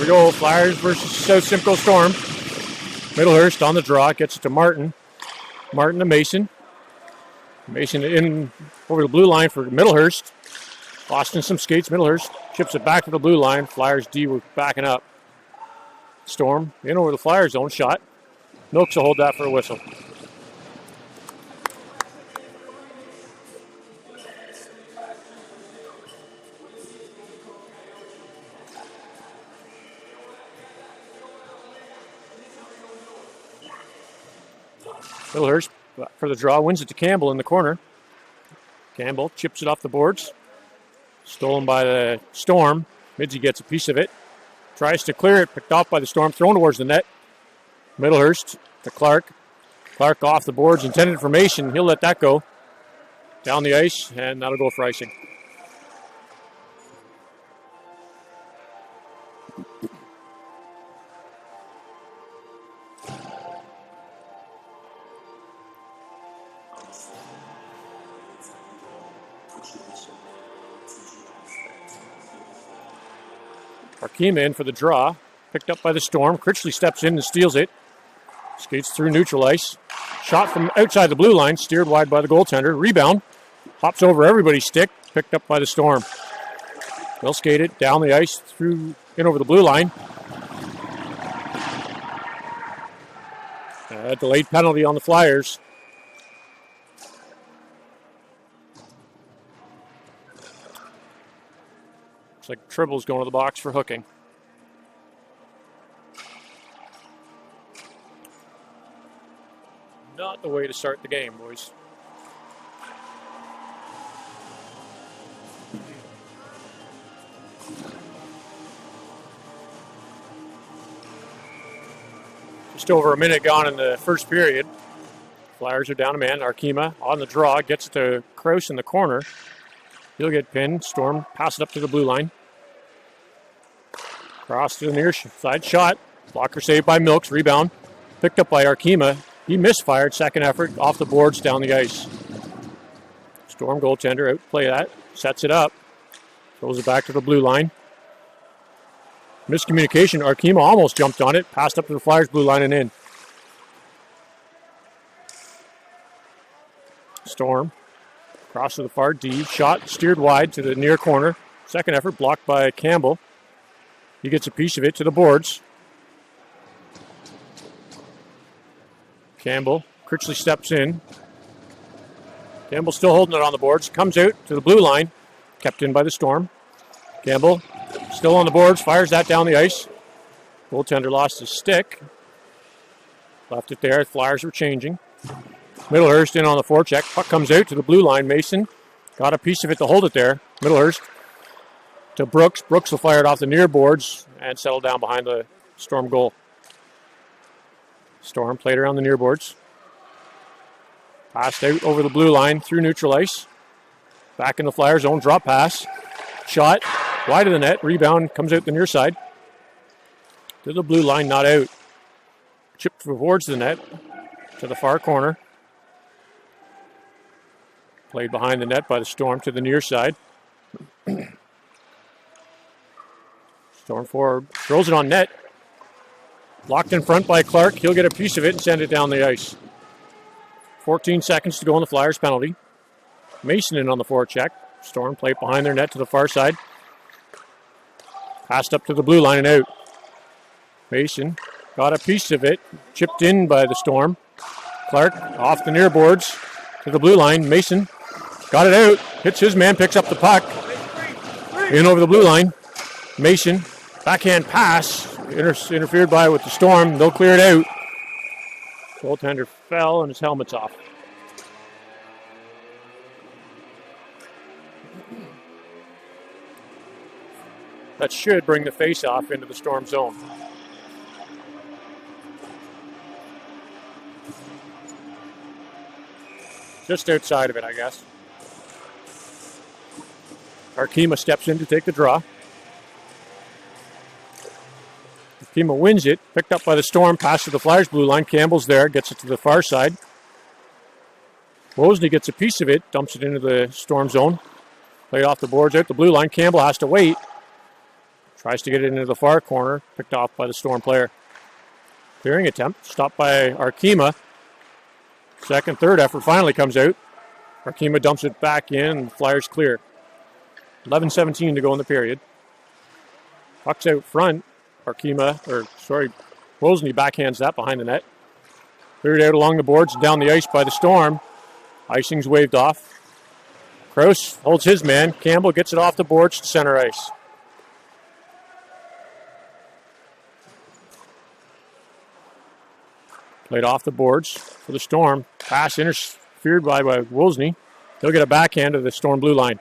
we go. Flyers versus South Simcoe Storm. Middlehurst on the draw. Gets it to Martin. Martin to Mason. Mason in over the blue line for Middlehurst. Lost in some skates. Middlehurst chips it back to the blue line. Flyers D were backing up. Storm in over the Flyers zone. Shot. Milks will hold that for a whistle. Middlehurst for the draw, wins it to Campbell in the corner. Campbell chips it off the boards. Stolen by the Storm. Midgie gets a piece of it. Tries to clear it, picked off by the Storm, thrown towards the net. Middlehurst to Clark. Clark off the boards, intended for Mason. He'll let that go. Down the ice, and that'll go for icing. Arkema in for the draw. Picked up by the Storm. Critchley steps in and steals it. Skates through neutral ice. Shot from outside the blue line. Steered wide by the goaltender. Rebound. Hops over everybody's stick. Picked up by the Storm. They'll skate it down the ice through in over the blue line. A delayed penalty on the Flyers. Looks like Tribble's going to the box for hooking. Not the way to start the game, boys. Just over a minute gone in the first period. Flyers are down a man. Arkema on the draw. Gets it to Krause in the corner. He'll get pinned. Storm pass it up to the blue line. Cross to the near side. Shot. Blocker saved by Milks. Rebound. Picked up by Arkema. He misfired. Second effort. Off the boards. Down the ice. Storm goaltender. Outplay that. Sets it up. Throws it back to the blue line. Miscommunication. Arkema almost jumped on it. Passed up to the Flyers blue line and in. Storm. Cross to the far D. Shot steered wide to the near corner. Second effort blocked by Campbell. He gets a piece of it to the boards. Campbell. Critchley steps in. Campbell still holding it on the boards. Comes out to the blue line. Kept in by the Storm. Campbell still on the boards. Fires that down the ice. Goaltender lost his stick. Left it there. Flyers were changing. Middlehurst in on the forecheck. Puck comes out to the blue line. Mason got a piece of it to hold it there. Middlehurst to Brooks. Brooks will fire it off the near boards and settle down behind the Storm goal. Storm played around the near boards. Passed out over the blue line through neutral ice. Back in the Flyers zone. Drop pass. Shot wide of the net. Rebound comes out the near side. To the blue line, not out. Chipped towards the net. To the far corner. Played behind the net by the Storm to the near side. Storm forward throws it on net. Locked in front by Clark. He'll get a piece of it and send it down the ice. 14 seconds to go on the Flyers penalty. Mason in on the forecheck. Storm played behind their net to the far side. Passed up to the blue line and out. Mason got a piece of it. Chipped in by the Storm. Clark off the near boards to the blue line. Mason got it out. Hits his man. Picks up the puck. In over the blue line. Mason. Backhand pass. Interfered by with the Storm. They'll clear it out. Goaltender fell and his helmet's off. That should bring the face-off into the Storm zone. Just outside of it, I guess. Arkema steps in to take the draw. Arkema wins it. Picked up by the Storm. Pass to the Flyers blue line. Campbell's there. Gets it to the far side. Wozni gets a piece of it. Dumps it into the Storm zone. Played off the boards out the blue line. Campbell has to wait. Tries to get it into the far corner. Picked off by the Storm player. Clearing attempt. Stopped by Arkema. Second, third effort finally comes out. Arkema dumps it back in and the Flyers clear. 11:17 to go in the period. Puck's out front. Wozni backhands that behind the net. Cleared out along the boards and down the ice by the Storm. Icing's waved off. Krause holds his man. Campbell gets it off the boards to center ice. Played off the boards for the Storm. Pass interfered by Wozni. He'll get a backhand to the Storm blue line.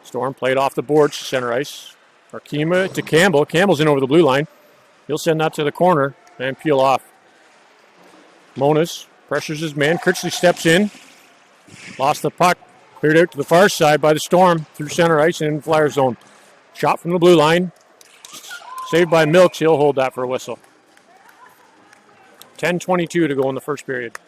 Storm played off the boards to center ice. Arkema to Campbell. Campbell's in over the blue line. He'll send that to the corner and peel off. Monas pressures his man. Critchley steps in. Lost the puck. Cleared out to the far side by the Storm through center ice and in Flyer zone. Shot from the blue line. Saved by Milks. He'll hold that for a whistle. 10:22 to go in the first period.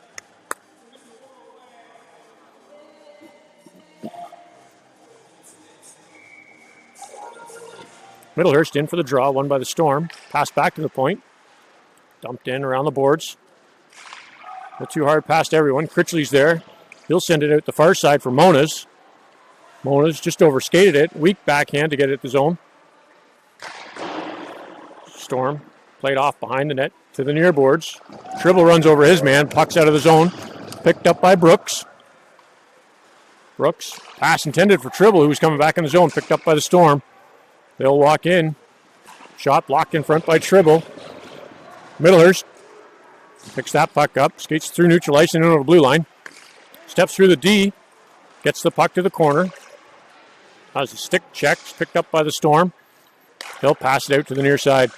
Middlehurst in for the draw. Won by the Storm. Pass back to the point. Dumped in around the boards. Not too hard past everyone. Critchley's there. He'll send it out the far side for Monas. Monas just overskated it. Weak backhand to get it at the zone. Storm played off behind the net to the near boards. Tribble runs over his man. Puck's out of the zone. Picked up by Brooks. Brooks. Pass intended for Tribble, who was coming back in the zone. Picked up by the Storm. They'll walk in. Shot blocked in front by Tribble. Middlehurst picks that puck up. Skates through neutral ice and into the blue line. Steps through the D. Gets the puck to the corner. Has a stick check. Picked up by the Storm. They'll pass it out to the near side.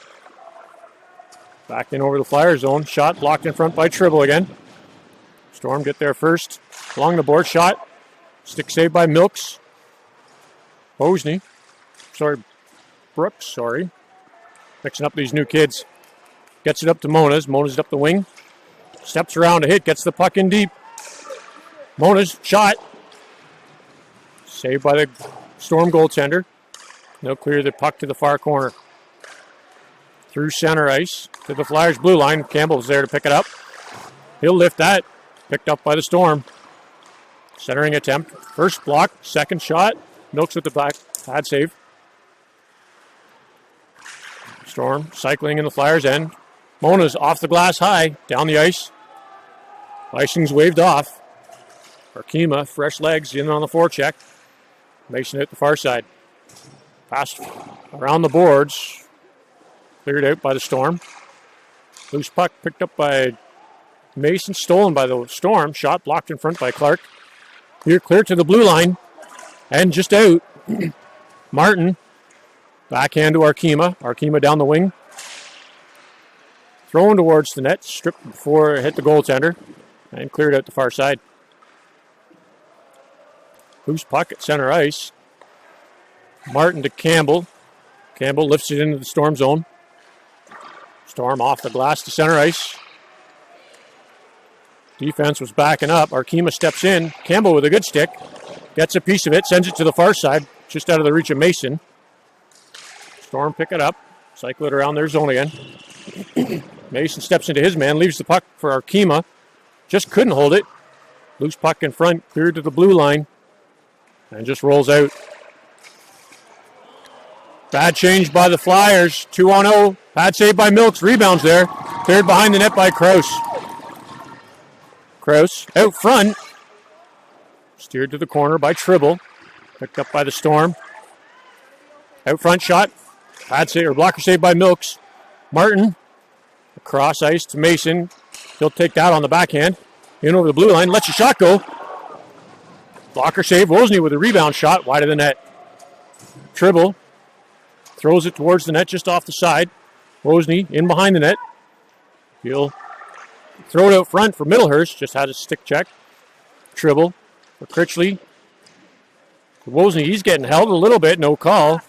Back in over the Flyer zone. Shot blocked in front by Tribble again. Storm get there first. Along the board. Shot. Stick saved by Milks. Brooks. Mixing up these new kids. Gets it up to Monas. Monas up the wing. Steps around to hit. Gets the puck in deep. Monas. Shot. Saved by the Storm goaltender. They'll clear the puck to the far corner. Through center ice to the Flyers blue line. Campbell's there to pick it up. He'll lift that. Picked up by the Storm. Centering attempt. First block. Second shot. Milks with the back. Pad save. Storm cycling in the Flyers' end. Mona's off the glass high. Down the ice. Icing's waved off. Arkema, fresh legs in on the forecheck. Mason at the far side. Passed around the boards. Cleared out by the Storm. Loose puck picked up by Mason. Stolen by the Storm. Shot blocked in front by Clark. Here clear to the blue line. And just out. Martin. Backhand to Arkema. Arkema down the wing. Thrown towards the net. Stripped before it hit the goaltender. And cleared out the far side. Loose puck at center ice. Martin to Campbell. Campbell lifts it into the Storm zone. Storm off the glass to center ice. Defense was backing up. Arkema steps in. Campbell with a good stick. Gets a piece of it. Sends it to the far side. Just out of the reach of Mason. Storm pick it up. Cycle it around their zone again. Mason steps into his man. Leaves the puck for Arkema. Just couldn't hold it. Loose puck in front. Cleared to the blue line. And just rolls out. Bad change by the Flyers. 2-on-0. Bad save by Milks. Rebounds there. Cleared behind the net by Krause. Krause out front. Steered to the corner by Tribble. Picked up by the Storm. Out front shot. Bad save or blocker save by Milks. Martin. Across ice to Mason. He'll take that on the backhand. In over the blue line. Lets the shot go. Blocker save. Wozni with a rebound shot. Wide of the net. Tribble. Throws it towards the net just off the side. Wozni in behind the net. He'll throw it out front for Middlehurst. Just had a stick check. Tribble for Critchley. Wozni, he's getting held a little bit. No call.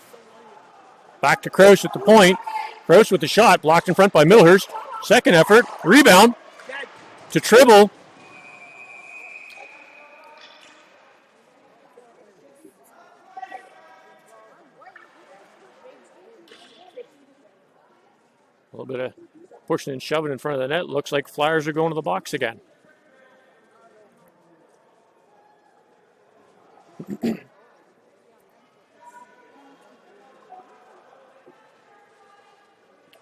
Back to Krause at the point. Krause with the shot. Blocked in front by Middlehurst. Second effort. Rebound to Tribble. A little bit of pushing and shoving in front of the net. Looks like Flyers are going to the box again.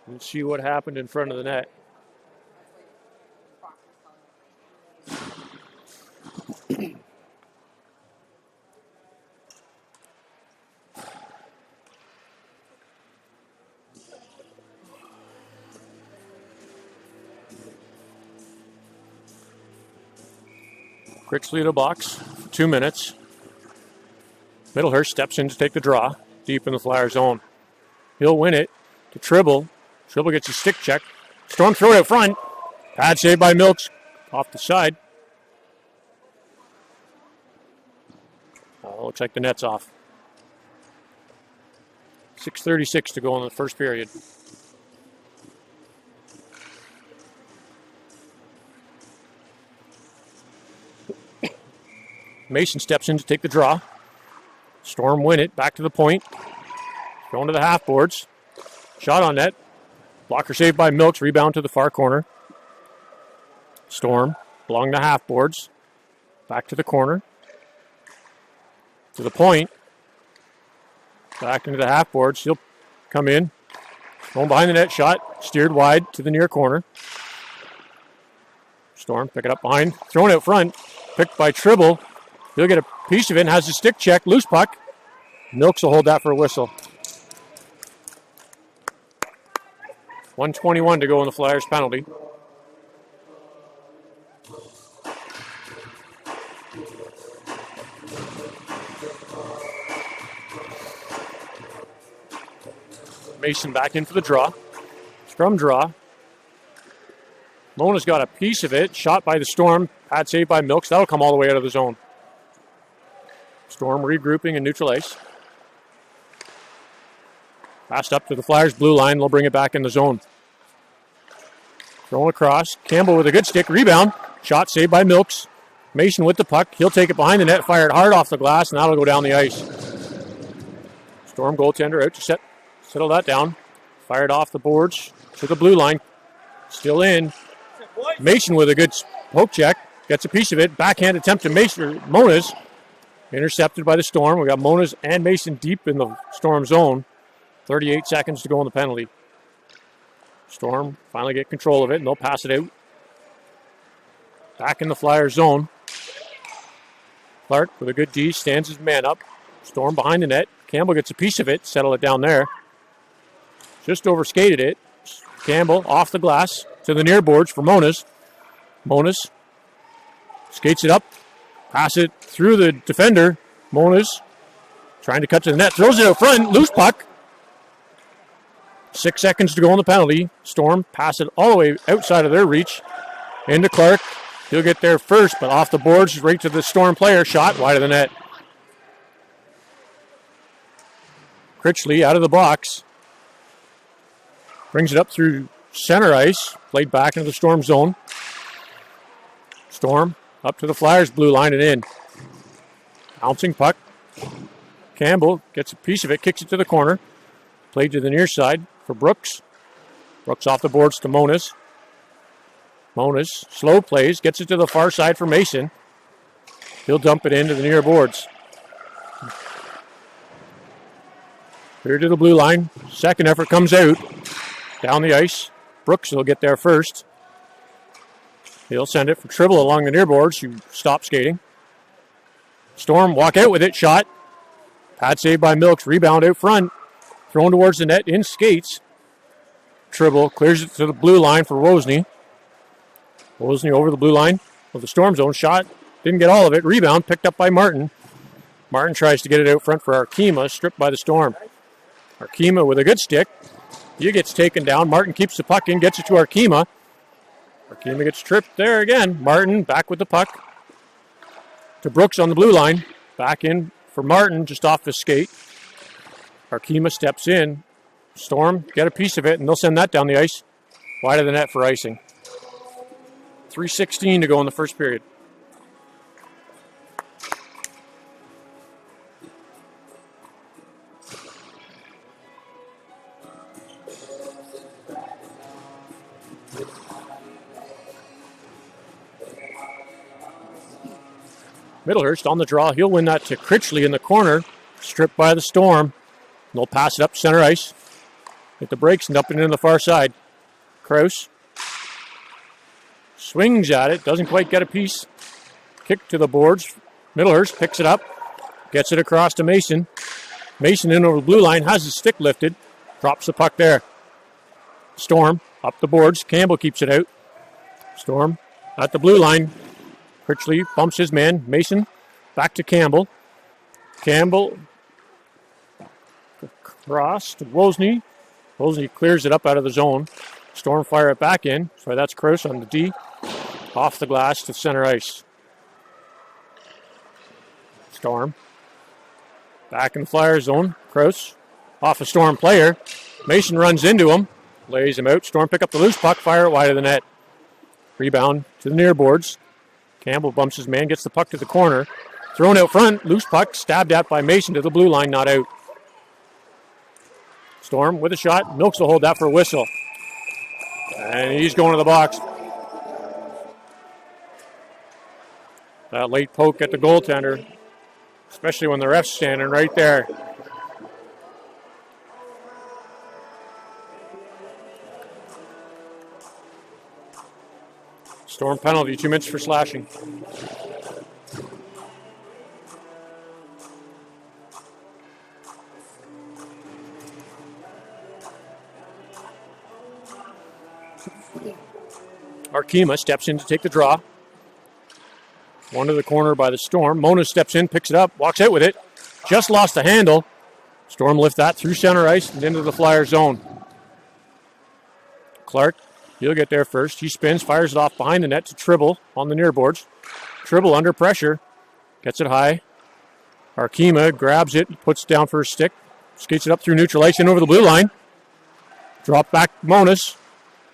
Let's see what happened in front of the net. Critchley to the box for 2 minutes. Middlehurst steps in to take the draw deep in the Flyer zone. He'll win it to Tribble. Tribble gets a stick check. Storm throw it out front. Pad save by Milks off the side. Looks like the net's off. 6:36 to go in the first period. Mason steps in to take the draw. Storm win it. Back to the point. Going to the half boards. Shot on net. Blocker saved by Milks. Rebound to the far corner. Storm along the half boards. Back to the corner. To the point. Back into the half boards. He'll come in. Going behind the net. Shot. Steered wide to the near corner. Storm pick it up behind. Thrown out front. Picked by Tribble. He'll get a piece of it and has a stick check. Loose puck. Milks will hold that for a whistle. 1:21 to go in the Flyers penalty. Mason back in for the draw. Scrum draw. Mona's got a piece of it. Shot by the Storm. Pad save by Milks. That'll come all the way out of the zone. Storm regrouping in neutral ice. Passed up to the Flyers blue line. They'll bring it back in the zone. Thrown across. Campbell with a good stick. Rebound. Shot saved by Milks. Mason with the puck. He'll take it behind the net. Fire it hard off the glass, and that'll go down the ice. Storm goaltender out to settle that down. Fired off the boards to the blue line. Still in. Mason with a good poke check. Gets a piece of it. Backhand attempt to Mona's. Intercepted by the Storm. We got Mona's and Mason deep in the Storm zone. 38 seconds to go in the penalty. Storm finally get control of it, and they'll pass it out. Back in the Flyers zone. Clark with a good D stands his man up. Storm behind the net. Campbell gets a piece of it, settle it down there. Just overskated it. Campbell off the glass to the near boards for Monas. Monas skates it up. Pass it through the defender. Monas trying to cut to the net. Throws it out front. Loose puck. 6 seconds to go on the penalty. Storm pass it all the way outside of their reach. Into Clark. He'll get there first, but off the boards right to the Storm player. Shot wide of the net. Critchley out of the box. Brings it up through center ice. Played back into the Storm zone. Storm up to the Flyers blue line and in. Bouncing puck. Campbell gets a piece of it, kicks it to the corner. Played to the near side for Brooks. Brooks off the boards to Monas. Monas slow plays, gets it to the far side for Mason. He'll dump it into the near boards. Here to the blue line. Second effort comes out. Down the ice. Brooks will get there first. He'll send it for Tribble along the near boards. You stop skating. Storm walk out with it. Shot. Pad save by Milks. Rebound out front. Thrown towards the net in skates. Tribble clears it to the blue line for Wozni. Wozni over the blue line of the Storm zone. Shot. Didn't get all of it. Rebound picked up by Martin. Martin tries to get it out front for Arkema. Stripped by the Storm. Arkema with a good stick. He gets taken down. Martin keeps the puck in. Gets it to Arkema. Arkema gets tripped there again. Martin back with the puck. To Brooks on the blue line. Back in for Martin just off the skate. Arkema steps in. Storm get a piece of it, and they'll send that down the ice. Wide of the net for icing. 3:16 to go in the first period. Middlehurst on the draw. He'll win that to Critchley in the corner. Stripped by the Storm. They'll pass it up center ice. Hit the brakes and up and in the far side. Kraus swings at it. Doesn't quite get a piece. Kick to the boards. Middlehurst picks it up. Gets it across to Mason. Mason in over the blue line. Has his stick lifted. Drops the puck there. Storm up the boards. Campbell keeps it out. Storm at the blue line. Critchley bumps his man. Mason back to Campbell. Campbell across to Wozni. Wozni clears it up out of the zone. Storm fire it back in. Sorry, that's Kraus on the D. Off the glass to center ice. Storm back in the Flyer zone. Kraus off a Storm player. Mason runs into him. Lays him out. Storm pick up the loose puck. Fire it wide of the net. Rebound to the near boards. Campbell bumps his man. Gets the puck to the corner. Thrown out front. Loose puck. Stabbed at by Mason to the blue line. Not out. Storm with a shot. Milks will hold that for a whistle. And he's going to the box. That late poke at the goaltender. Especially when the ref's standing right there. Storm penalty, 2 minutes for slashing. Arkema steps in to take the draw. One to the corner by the Storm. Mona steps in, picks it up, walks out with it. Just lost the handle. Storm lift that through center ice and into the Flyer zone. Clark, he'll get there first. He spins, fires it off behind the net to Tribble on the near boards. Tribble under pressure. Gets it high. Arkema grabs it, puts it down for a stick. Skates it up through neutral ice and over the blue line. Drop back Monas.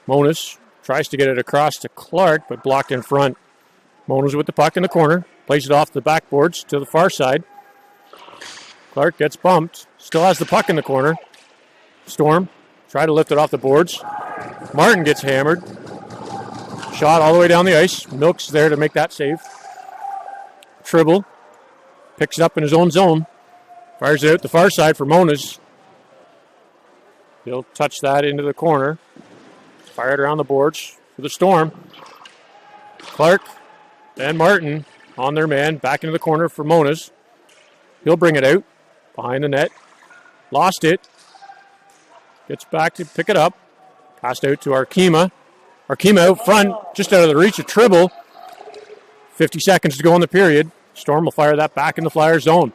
Monas tries to get it across to Clark, but blocked in front. Monas with the puck in the corner. Plays it off the backboards to the far side. Clark gets bumped. Still has the puck in the corner. Storm try to lift it off the boards. Martin gets hammered. Shot all the way down the ice. Milk's there to make that save. Tribble picks it up in his own zone. Fires it out the far side for Monas. He'll touch that into the corner. Fire it around the boards for the Storm. Clark and Martin on their man. Back into the corner for Monas. He'll bring it out behind the net. Lost it. Gets back to pick it up. Passed out to Arkema. Arkema out front, just out of the reach of Tribble. 50 seconds to go in the period. Storm will fire that back in the Flyer zone.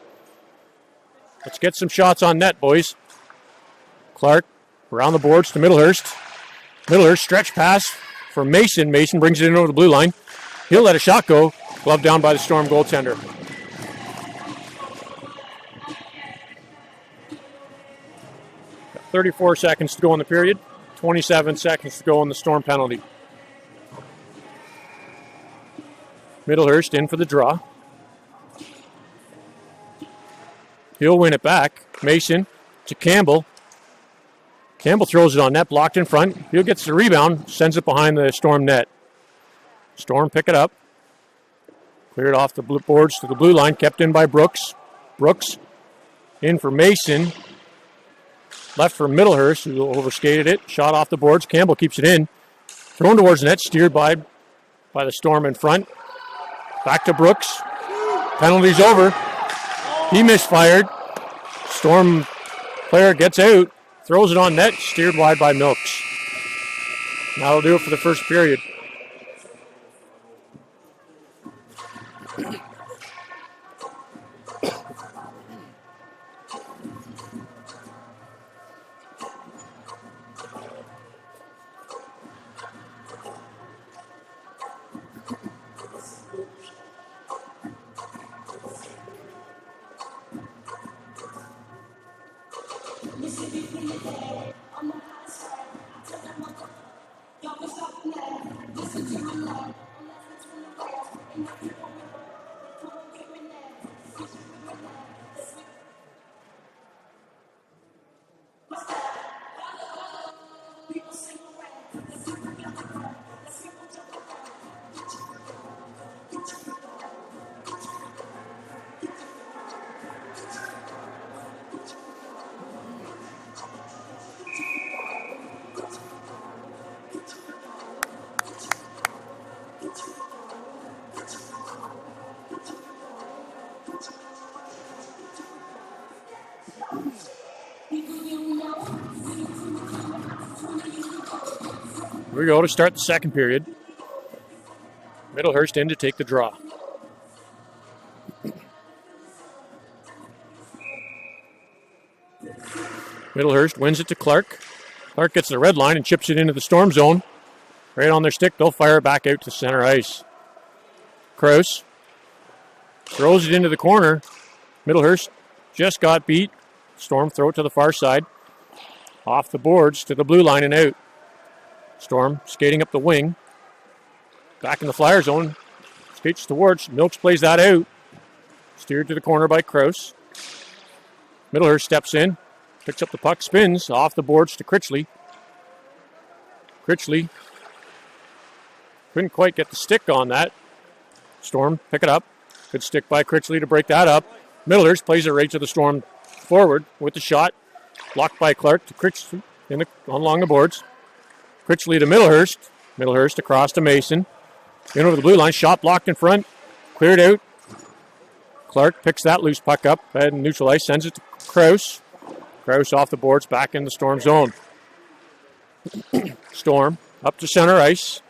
Let's get some shots on net, boys. Clark around the boards to Middlehurst. Middlehurst stretch pass for Mason. Mason brings it in over the blue line. He'll let a shot go. Glove down by the Storm goaltender. Got 34 seconds to go in the period. 27 seconds to go in the Storm penalty. Middlehurst in for the draw. He'll win it back. Mason to Campbell. Campbell throws it on net, blocked in front. He'll get the rebound, sends it behind the Storm net. Storm pick it up. Cleared off the blue boards to the blue line, kept in by Brooks. Brooks in for Mason. Left for Middlehurst, who overskated it. Shot off the boards. Campbell keeps it in. Thrown towards the net, steered by the Storm in front. Back to Brooks. Penalty's over. He misfired. Storm player gets out. Throws it on net, steered wide by Milks. That'll do it for the first period. Here we go to start the second period. Middlehurst in to take the draw. Middlehurst wins it to Clark. Clark gets the red line and chips it into the Storm zone. Right on their stick, they'll fire it back out to center ice. Kraus throws it into the corner. Middlehurst just got beat. Storm throw it to the far side. Off the boards to the blue line and out. Storm skating up the wing. Back in the Flyer zone. Skates towards. Milks plays that out. Steered to the corner by Kraus. Middlehurst steps in. Picks up the puck. Spins off the boards to Critchley. Critchley couldn't quite get the stick on that. Storm pick it up. Good stick by Critchley to break that up. Middlehurst plays it right to the Storm forward with the shot. Blocked by Clark to Critchley along the boards. Critchley to Middlehurst. Middlehurst across to Mason. In over the blue line. Shot blocked in front. Cleared out. Clark picks that loose puck up. Head in neutral ice. Sends it to Kraus. Kraus off the boards. Back in the Storm zone. Storm up to center ice.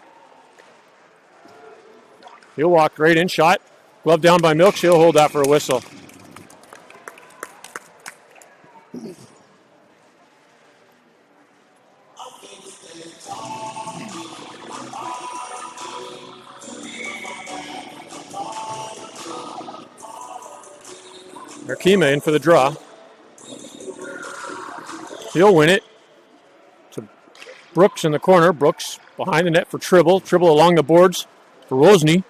He'll walk right in. Shot. Glove down by Milks. He'll hold that for a whistle. Arkema in for the draw. He'll win it to Brooks in the corner. Brooks behind the net for Tribble. Tribble along the boards for Wozni.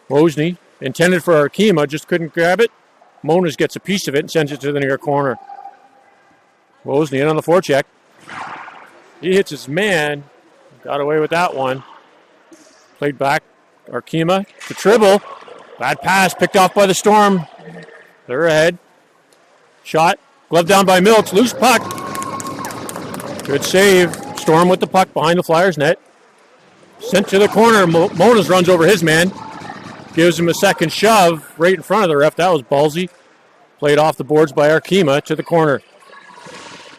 Wozni intended for Arkema, just couldn't grab it. Monas gets a piece of it and sends it to the near corner. Wozni in on the forecheck. He hits his man. Got away with that one. Played back. Arkema to Tribble. Bad pass picked off by the Storm. They're ahead. Shot. Glove down by Milks. Loose puck. Good save. Storm with the puck behind the Flyers net. Sent to the corner. Monas runs over his man. Gives him a second shove right in front of the ref. That was ballsy. Played off the boards by Arkema to the corner.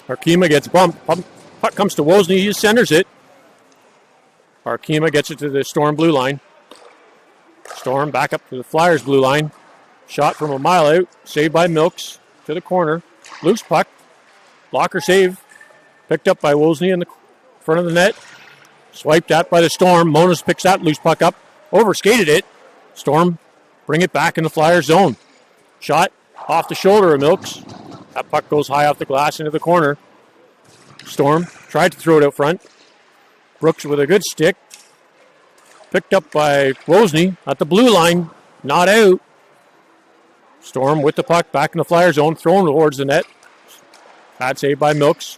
Arkema gets bumped. Puck comes to Wozni. He centers it. Arkema gets it to the Storm blue line. Storm back up to the Flyers blue line. Shot from a mile out. Saved by Milks to the corner. Loose puck. Blocker save. Picked up by Wozni in the front of the net. Swiped at by the Storm. Monas picks that loose puck up. Overskated it. Storm bring it back in the Flyer zone. Shot off the shoulder of Milks. That puck goes high off the glass into the corner. Storm tried to throw it out front. Brooks with a good stick. Picked up by Wozni at the blue line. Not out. Storm with the puck back in the Flyer zone. Thrown towards the net. Bad save by Milks.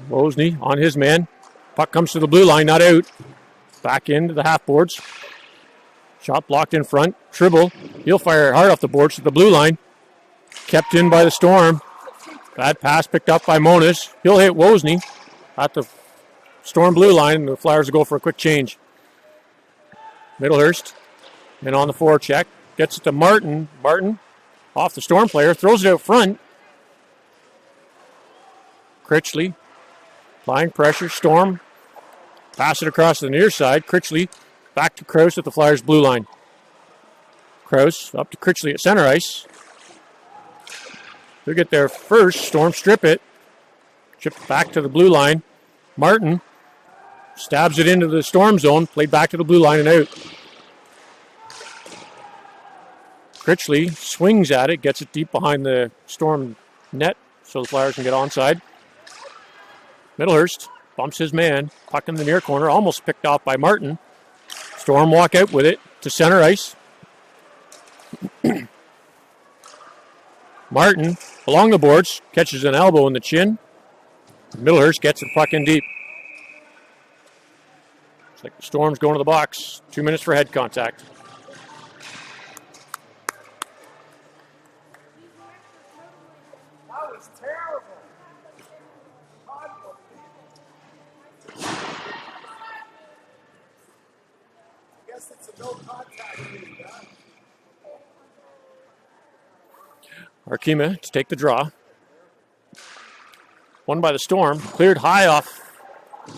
Wozni on his man. Puck comes to the blue line. Not out. Back into the half boards. Shot blocked in front. Tribble. He'll fire it hard off the boards to the blue line. Kept in by the Storm. Bad pass picked up by Monas. He'll hit Wozni at the Storm blue line, and the Flyers will go for a quick change. Middlehurst in on the forecheck. Gets it to Martin. Martin off the Storm player. Throws it out front. Critchley applying pressure. Storm pass it across to the near side. Critchley back to Kraus at the Flyers blue line. Kraus up to Critchley at center ice. They'll get there first. Storm strip it. Chipped back to the blue line. Martin stabs it into the Storm zone. Played back to the blue line and out. Critchley swings at it. Gets it deep behind the Storm net so the Flyers can get onside. Middlehurst bumps his man. Puck in the near corner. Almost picked off by Martin. Storm walk out with it to center ice. Martin along the boards. Catches an elbow in the chin. Middlehurst gets the puck in deep. It's like the Storm's going to the box. 2 minutes for head contact. That was terrible. I guess it's a no contact. Arkema to take the draw. Won by the Storm. Cleared high off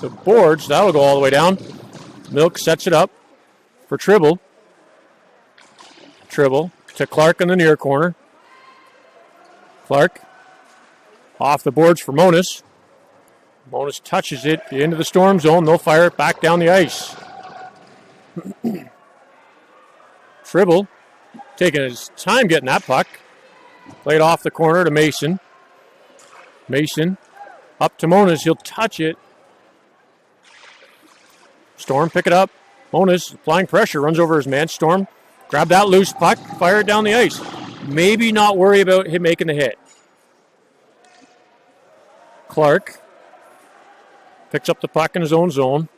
the boards. That'll go all the way down. Milk sets it up for Tribble. Tribble to Clark in the near corner. Clark off the boards for Monas. Monas touches it into the Storm zone. They'll fire it back down the ice. Tribble taking his time getting that puck. Played off the corner to Mason. Mason up to Monas. He'll touch it. Storm pick it up. Monas applying pressure. Runs over his man. Storm grab that loose puck. Fire it down the ice. Maybe not worry about him making the hit. Clark picks up the puck in his own zone.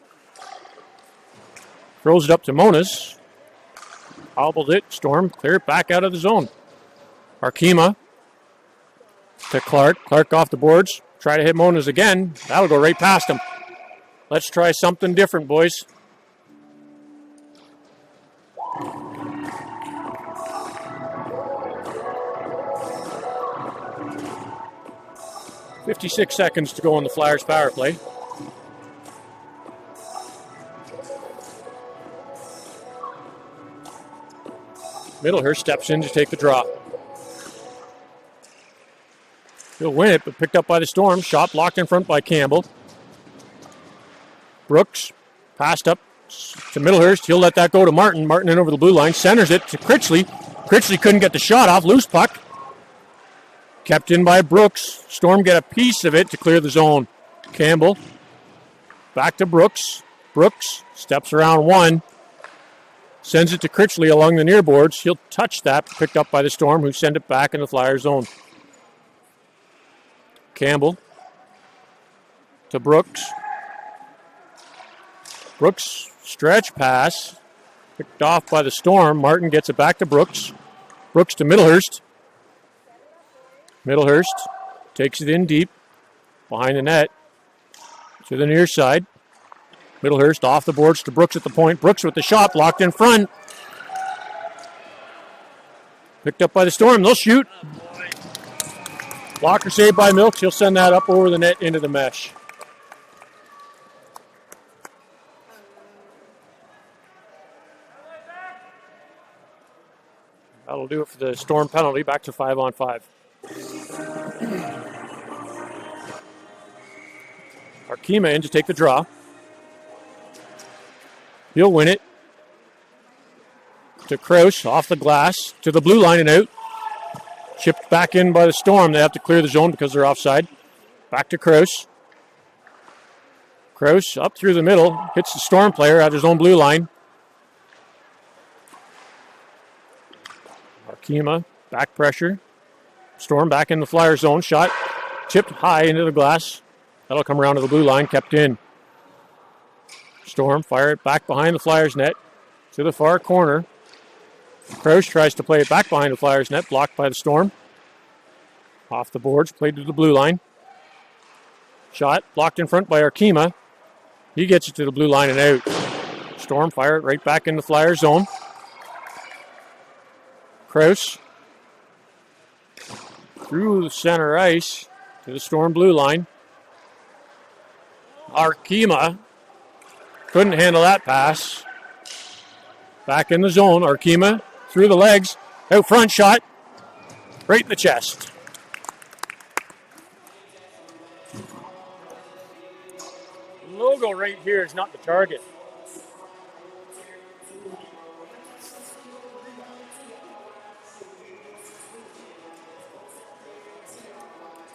Throws it up to Monas. Hobbled it. Storm clear it back out of the zone. Arkema to Clark. Clark off the boards. Try to hit Monas again. That'll go right past him. Let's try something different, boys. .56 seconds to go on the Flyers power play. Middlehurst steps in to take the draw. He'll win it, but picked up by the Storm. Shot blocked in front by Campbell. Brooks passed up to Middlehurst. He'll let that go to Martin. Martin in over the blue line. Centers it to Critchley. Critchley couldn't get the shot off. Loose puck. Kept in by Brooks. Storm get a piece of it to clear the zone. Campbell back to Brooks. Brooks steps around one. Sends it to Critchley along the near boards. He'll touch that. Picked up by the Storm, who send it back in the Flyers zone. Campbell to Brooks. Brooks stretch pass. Picked off by the Storm. Martin gets it back to Brooks. Brooks to Middlehurst. Middlehurst takes it in deep behind the net to the near side. Middlehurst off the boards to Brooks at the point. Brooks with the shot blocked in front. Picked up by the Storm. They'll shoot. Blocker saved by Milks. He'll send that up over the net into the mesh. That'll do it for the Storm penalty. Back to 5-on-5. Arkema in to take the draw. He'll win it. To Kraus, off the glass, to the blue line and out. Chipped back in by the Storm. They have to clear the zone because they're offside. Back to Kraus. Kraus up through the middle. Hits the Storm player at his own blue line. Arkema, back pressure. Storm back in the Flyer zone. Shot chipped high into the glass. That'll come around to the blue line. Kept in. Storm fire it back behind the Flyers net to the far corner. Kraus tries to play it back behind the Flyers net. Blocked by the Storm. Off the boards. Played to the blue line. Shot blocked in front by Arkema. He gets it to the blue line and out. Storm fire it right back in the Flyer zone. Kraus through the center ice to the Storm blue line. Arkema couldn't handle that pass. Back in the zone. Arkema through the legs. Out front shot. Right in the chest. The logo right here is not the target.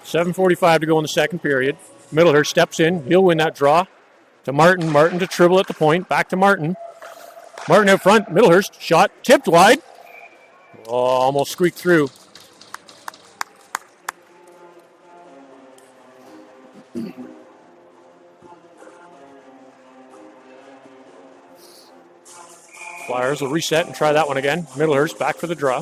.7:45 to go in the second period. Middlehurst steps in. He'll win that draw. To Martin. Martin to Tribble at the point. Back to Martin. Martin out front. Middlehurst. Shot. Tipped wide. Oh, almost squeaked through. Flyers will reset and try that one again. Middlehurst back for the draw.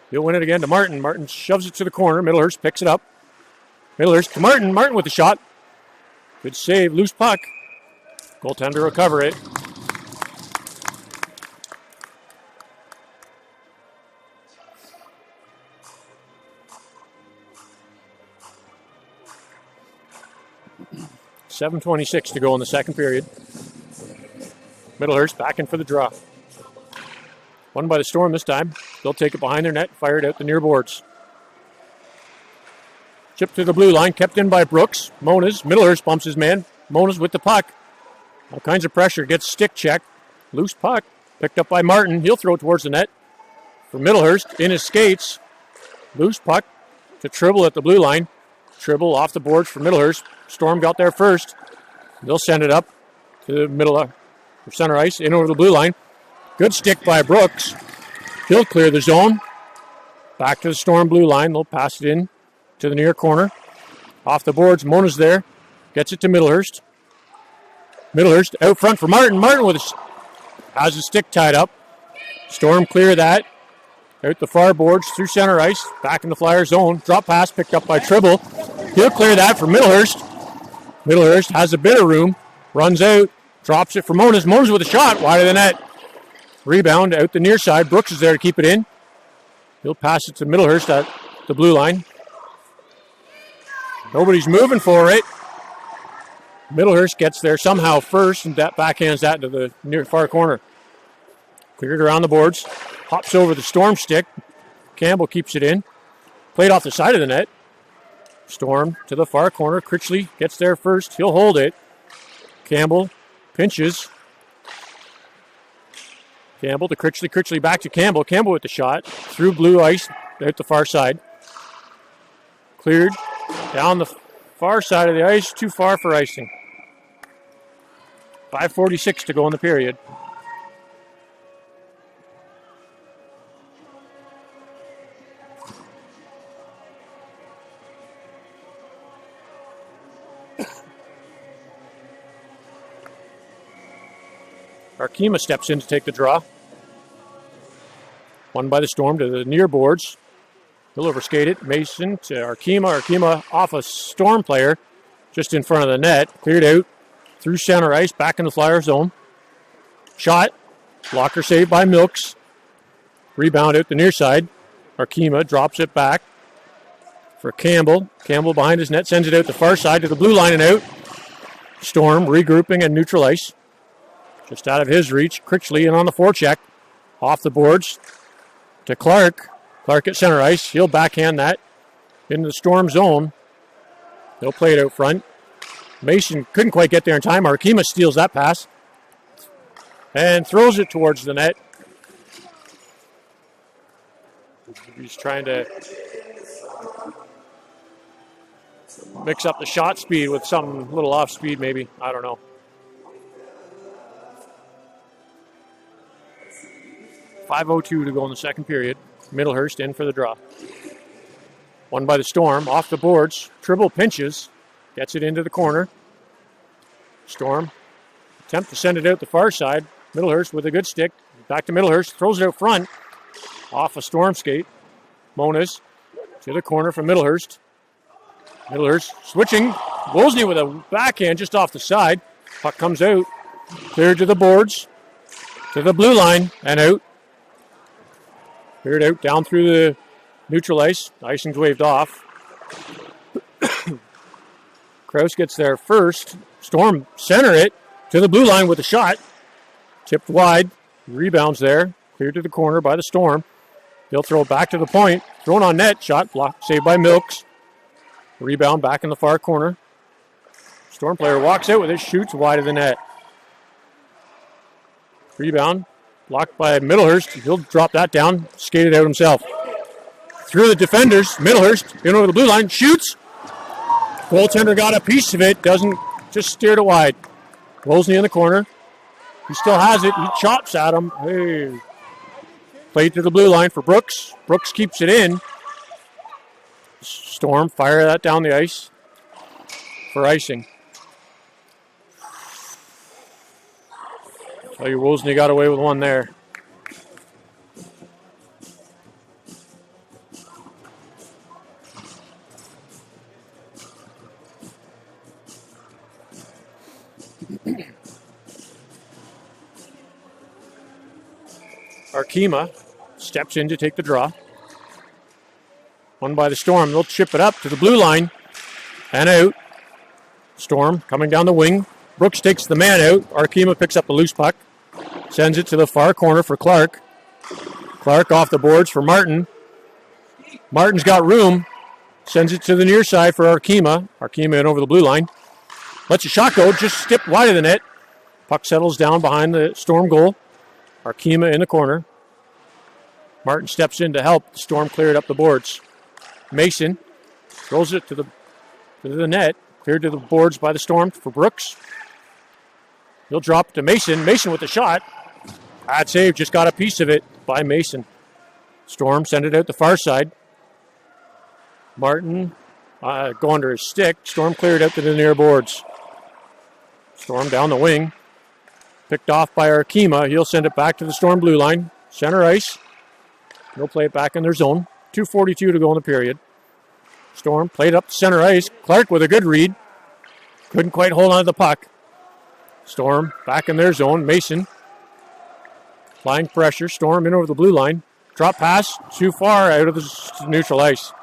He'll win it again to Martin. Martin shoves it to the corner. Middlehurst picks it up. Middlehurst to Martin. Martin with the shot. Good save. Loose puck. Goaltender recover it. 7:26 to go in the second period. Middlehurst back in for the draw. Won by the Storm this time. They'll take it behind their net, fire it out the near boards. Chip to the blue line, kept in by Brooks. Monas, Middlehurst bumps his man. Monas with the puck. All kinds of pressure, gets stick check. Loose puck, picked up by Martin. He'll throw it towards the net. For Middlehurst, in his skates. Loose puck to Tribble at the blue line. Tribble off the boards for Middlehurst. Storm got there first. They'll send it up to the middle of center ice, in over the blue line. Good stick by Brooks. He'll clear the zone. Back to the Storm blue line. They'll pass it in to the near corner. Off the boards, Mona's there. Gets it to Middlehurst. Middlehurst out front for Martin. Martin has his stick tied up. Storm clear that. Out the far boards, through center ice. Back in the Flyer zone. Drop pass picked up by Tribble. He'll clear that for Middlehurst. Middlehurst has a bit of room. Runs out. Drops it for Monas. Monas with a shot. Wide of the net. Rebound out the near side. Brooks is there to keep it in. He'll pass it to Middlehurst at the blue line. Nobody's moving for it. Middlehurst gets there somehow first and that backhands that to the near far corner. Cleared around the boards. Hops over the Storm stick. Campbell keeps it in. Played off the side of the net. Storm to the far corner. Critchley gets there first. He'll hold it. Campbell pinches. Campbell to Critchley. Critchley back to Campbell. Campbell with the shot. Through blue ice out the far side. Cleared down the far side of the ice. Too far for icing. 5:46 to go in the period. Arkema steps in to take the draw. Won by the Storm to the near boards. He'll overskate it. Mason to Arkema. Arkema off a Storm player just in front of the net. Cleared out through center ice. Back in the Flyer zone. Shot. Blocker saved by Milks. Rebound out the near side. Arkema drops it back for Campbell. Campbell behind his net sends it out the far side to the blue line and out. Storm regrouping and neutral ice. Just out of his reach. Critchley in on the forecheck. Off the boards to Clark. Clark at center ice. He'll backhand that into the Storm zone. They'll play it out front. Mason couldn't quite get there in time. Arkema steals that pass and throws it towards the net. He's trying to mix up the shot speed with something a little off speed maybe. I don't know. 5:02 to go in the second period. Middlehurst in for the draw. Won by the Storm. Off the boards. Tribble pinches. Gets it into the corner. Storm attempt to send it out the far side. Middlehurst with a good stick. Back to Middlehurst. Throws it out front. Off a Storm skate. Monas to the corner from Middlehurst. Middlehurst switching. Woolsey with a backhand just off the side. Puck comes out. Cleared to the boards. To the blue line and out. Cleared out down through the neutral ice. Icing's waved off. Kraus gets there first. Storm center it to the blue line with a shot. Tipped wide. Rebounds there. Cleared to the corner by the Storm. They'll throw it back to the point. Thrown on net. Shot blocked. Saved by Milks. Rebound back in the far corner. Storm player walks out with it. Shoots wide of the net. Rebound. Blocked by Middlehurst. He'll drop that down. Skate it out himself. Through the defenders. Middlehurst in over the blue line. Shoots. Goaltender got a piece of it. Doesn't, just steered it wide. Woolsey in the corner. He still has it. He chops at him. Hey. Played to the blue line for Brooks. Brooks keeps it in. Storm fire that down the ice for icing. Tell you, Woolsey got away with one there. Arkema steps in to take the draw. Won by the Storm. They'll chip it up to the blue line and out. Storm coming down the wing. Brooks takes the man out. Arkema picks up the loose puck. Sends it to the far corner for Clark. Clark off the boards for Martin. Martin's got room. Sends it to the near side for Arkema. Arkema in over the blue line. Lets a shot go. Just stepped wide of the net. Puck settles down behind the Storm goal. Arkema in the corner. Martin steps in to help. The Storm cleared up the boards. Mason throws it to the net. Cleared to the boards by the Storm for Brooks. He'll drop to Mason. Mason with the shot. Bad save. Just got a piece of it by Mason. Storm send it out the far side. Martin go under his stick. Storm cleared out to the near boards. Storm down the wing. Picked off by Arkema. He'll send it back to the Storm blue line. Center ice. They'll play it back in their zone. 2:42 to go in the period. Storm played up to center ice. Clark with a good read. Couldn't quite hold on to the puck. Storm back in their zone. Mason applying pressure. Storm in over the blue line. Drop pass too far out of the neutral ice.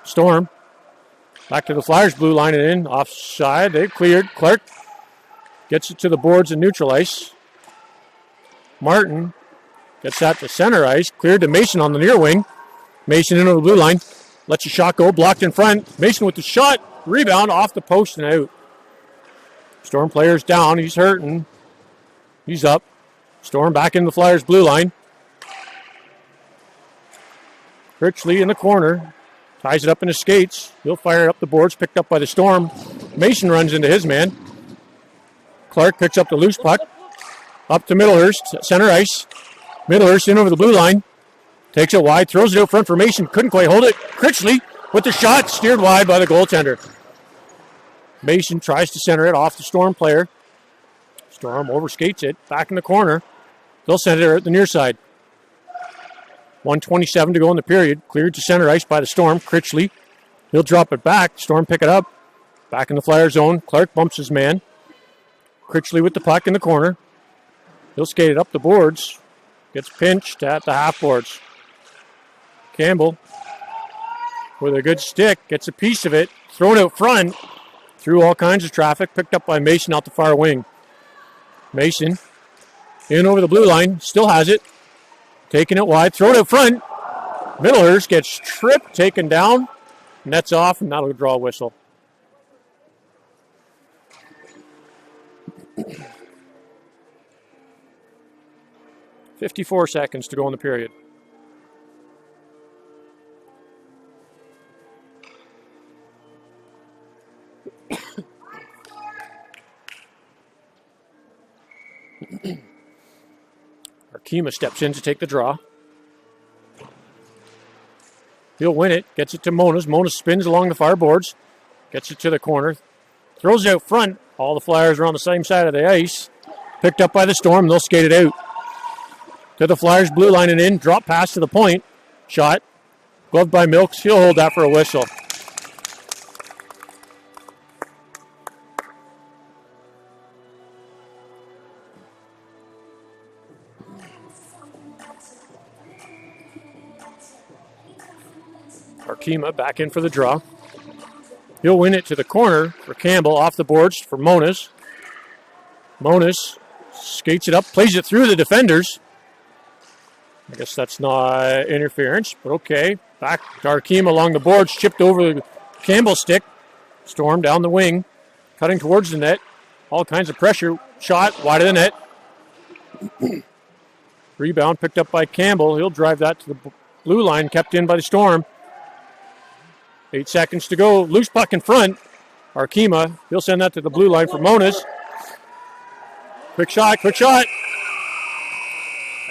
Storm back to the Flyers blue line and in. Offside. They've cleared. Clark gets it to the boards and neutral ice. Martin gets that to center ice. Cleared to Mason on the near wing. Mason in over the blue line. Lets a shot go. Blocked in front. Mason with the shot. Rebound off the post and out. Storm player's down. He's hurting. He's up. Storm back in the Flyers blue line. Critchley in the corner. Ties it up in his skates. He'll fire it up the boards. Picked up by the Storm. Mason runs into his man. Clark picks up the loose puck. Up to Middlehurst. Center ice. Middlehurst in over the blue line. Takes it wide. Throws it out front for Mason. Couldn't quite hold it. Critchley with the shot. Steered wide by the goaltender. Mason tries to center it off the Storm player. Storm overskates it. Back in the corner. They'll send it out the near side. 1:27 to go in the period. Cleared to center ice by the Storm. Critchley. He'll drop it back. Storm pick it up. Back in the Flyer zone. Clark bumps his man. Critchley with the puck in the corner. He'll skate it up the boards. Gets pinched at the half boards. Campbell with a good stick. Gets a piece of it. Thrown out front. Through all kinds of traffic. Picked up by Mason out the far wing. Mason in over the blue line. Still has it. Taking it wide. Thrown out front. Middlehurst gets tripped. Taken down. Nets off. And that'll draw a whistle. .54 seconds to go in the period. Arkema steps in to take the draw. He'll win it. Gets it to Monas. Monas spins along the far boards. Gets it to the corner. Throws it out front. All the Flyers are on the same side of the ice. Picked up by the Storm. They'll skate it out. To the Flyers blue line and in. Drop pass to the point. Shot. Gloved by Milks. He'll hold that for a whistle. Arkema back in for the draw. He'll win it to the corner for Campbell. Off the boards for Monas. Monas skates it up. Plays it through the defenders. I guess that's not interference, but okay. Back to Arkema along the boards. Chipped over the Campbell stick. Storm down the wing. Cutting towards the net. All kinds of pressure. Shot wide of the net. Rebound picked up by Campbell. He'll drive that to the blue line. Kept in by the Storm. 8 seconds to go. Loose puck in front. Arkema. He'll send that to the blue line for Monas. Quick shot. Quick shot.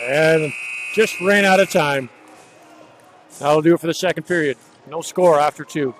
And just ran out of time. That'll do it for the second period. No score after 2.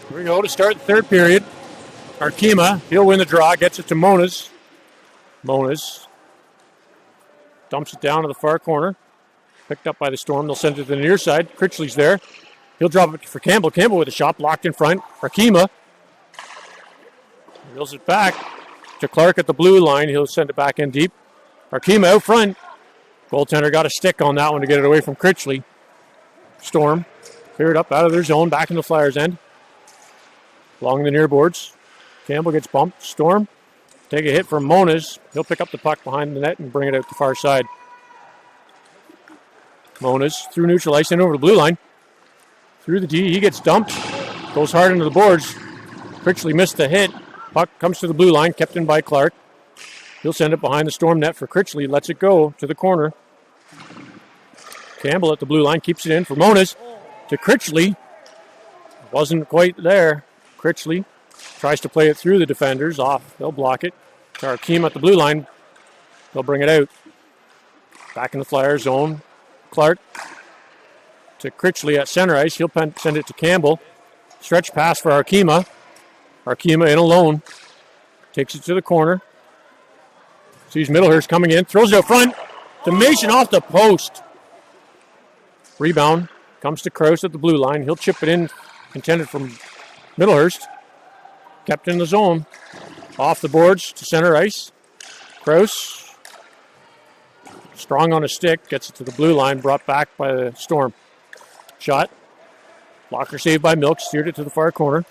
Here we go to start the third period. Arkema, he'll win the draw, gets it to Moniz. Moniz dumps it down to the far corner. Picked up by the Storm. They'll send it to the near side. Critchley's there. He'll drop it for Campbell. Campbell with a shot blocked in front. Arkema reels it back to Clark at the blue line. He'll send it back in deep. Arkema out front. Goaltender got a stick on that one to get it away from Critchley. Storm cleared up out of their zone, back in the Flyers' end. Along the near boards. Campbell gets bumped. Storm take a hit from Moniz. He'll pick up the puck behind the net and bring it out the far side. Moniz through neutral ice and over the blue line. Through the D, he gets dumped. Goes hard into the boards. Critchley missed the hit. Puck comes to the blue line, kept in by Clark. He'll send it behind the Storm net for Critchley. Lets it go to the corner. Campbell at the blue line keeps it in for Moniz. To Critchley. Wasn't quite there. Critchley tries to play it through the defenders. Off. They'll block it. To Arkema at the blue line. They'll bring it out. Back in the Flyer zone. Clark to Critchley at center ice. He'll send it to Campbell. Stretch pass for Arkema. Arkema in alone. Takes it to the corner. Sees Middlehurst coming in. Throws it out front. To Mason off the post. Rebound. Comes to Krause at the blue line. He'll chip it in. Intended from Middlehurst. Kept in the zone. Off the boards to center ice. Krause. Strong on a stick. Gets it to the blue line. Brought back by the Storm. Shot. Blocker saved by Milk. Steered it to the far corner.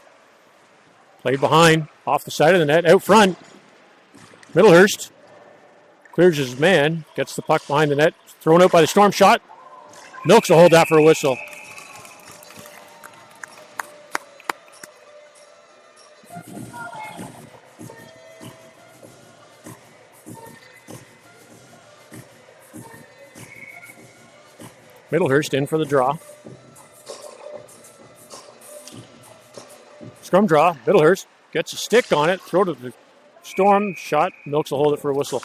Played behind. Off the side of the net. Out front. Middlehurst. Clears his man. Gets the puck behind the net. Thrown out by the Storm. Shot. Milks will hold that for a whistle. Middlehurst in for the draw. Scrum draw. Middlehurst gets a stick on it. Throw to the Storm. Shot. Milks will hold it for a whistle.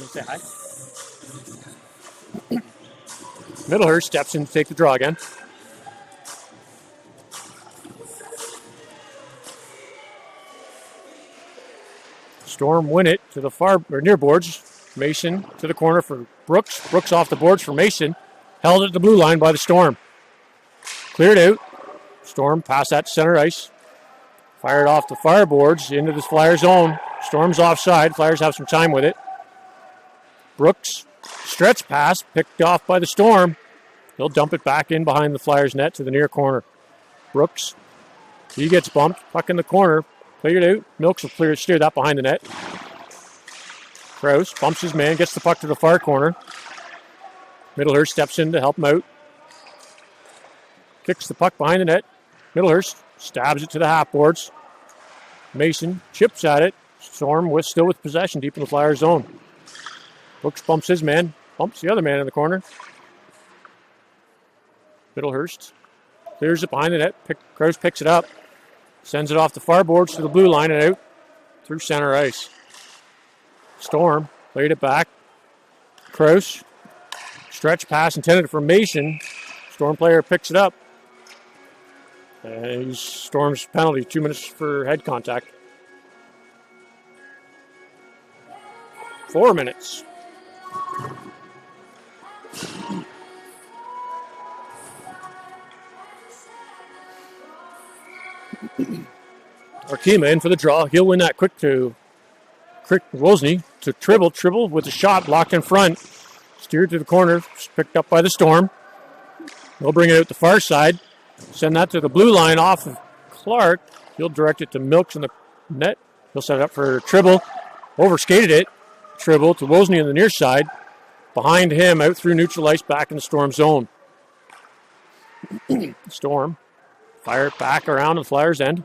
Say hi. Middlehurst steps in to take the draw again. Storm win it to the far or near boards. Mason to the corner for Brooks. Brooks off the boards for Mason. Held at the blue line by the Storm. Cleared out. Storm pass that to center ice. Fired off the far boards into the Flyer zone. Storm's offside. Flyers have some time with it. Brooks, stretch pass, picked off by the Storm. He'll dump it back in behind the Flyers net to the near corner. Brooks, he gets bumped, puck in the corner, cleared out. Milks will steer that behind the net. Krause bumps his man, gets the puck to the far corner. Middlehurst steps in to help him out. Kicks the puck behind the net. Middlehurst stabs it to the half boards. Mason chips at it. Storm still with possession deep in the Flyer zone. Brooks bumps his man, bumps the other man in the corner. Middlehurst clears it behind the net. Krause picks it up, sends it off the far boards to the blue line and out through center ice. Storm played it back. Krause, stretch pass intended for Mason. Storm player picks it up. And Storm's penalty, 2 minutes for head contact. 4 minutes. Arkema in for the draw. He'll win that quick to Wozni to Tribble. Tribble with a shot blocked in front. Steered to the corner, picked up by the Storm. They'll bring it out the far side. Send that to the blue line off of Clark. He'll direct it to Milks in the net. He'll set it up for Tribble. Overskated it. Tribble to Wozni on the near side. Behind him, out through neutral ice, back in the Storm zone. Storm fire it back around the Flyers' end.